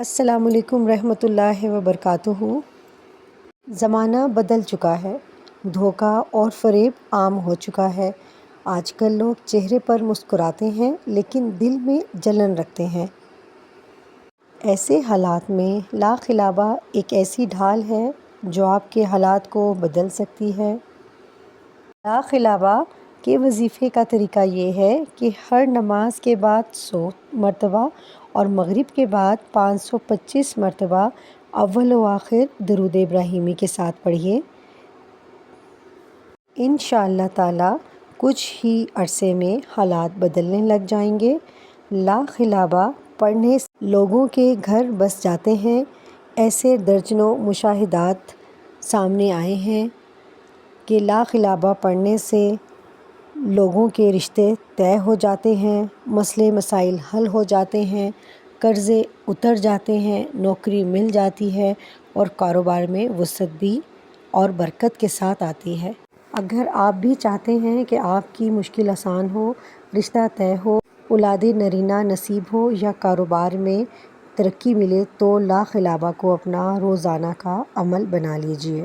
السلام علیکم رحمۃ اللہ وبرکاتہ۔ زمانہ بدل چکا ہے، دھوکہ اور فریب عام ہو چکا ہے۔ آج کل لوگ چہرے پر مسکراتے ہیں لیکن دل میں جلن رکھتے ہیں۔ ایسے حالات میں لا خلابہ ایک ایسی ڈھال ہے جو آپ کے حالات کو بدل سکتی ہے۔ لا خلابہ کے وظیفے کا طریقہ یہ ہے کہ ہر نماز کے بعد 100 مرتبہ اور مغرب کے بعد 525 مرتبہ اول و آخر درود ابراہیمی کے ساتھ پڑھیے۔ انشاءاللہ تعالی کچھ ہی عرصے میں حالات بدلنے لگ جائیں گے۔ لا خلابہ پڑھنے سے لوگوں کے گھر بس جاتے ہیں۔ ایسے درجنوں مشاہدات سامنے آئے ہیں کہ لا خلابہ پڑھنے سے لوگوں کے رشتے طے ہو جاتے ہیں، مسئلے مسائل حل ہو جاتے ہیں، قرضے اتر جاتے ہیں، نوکری مل جاتی ہے اور کاروبار میں وسعت بھی اور برکت کے ساتھ آتی ہے۔ اگر آپ بھی چاہتے ہیں کہ آپ کی مشکل آسان ہو، رشتہ طے ہو، اولاد نرینہ نصیب ہو یا کاروبار میں ترقی ملے تو لا خلابہ کو اپنا روزانہ کا عمل بنا لیجیے۔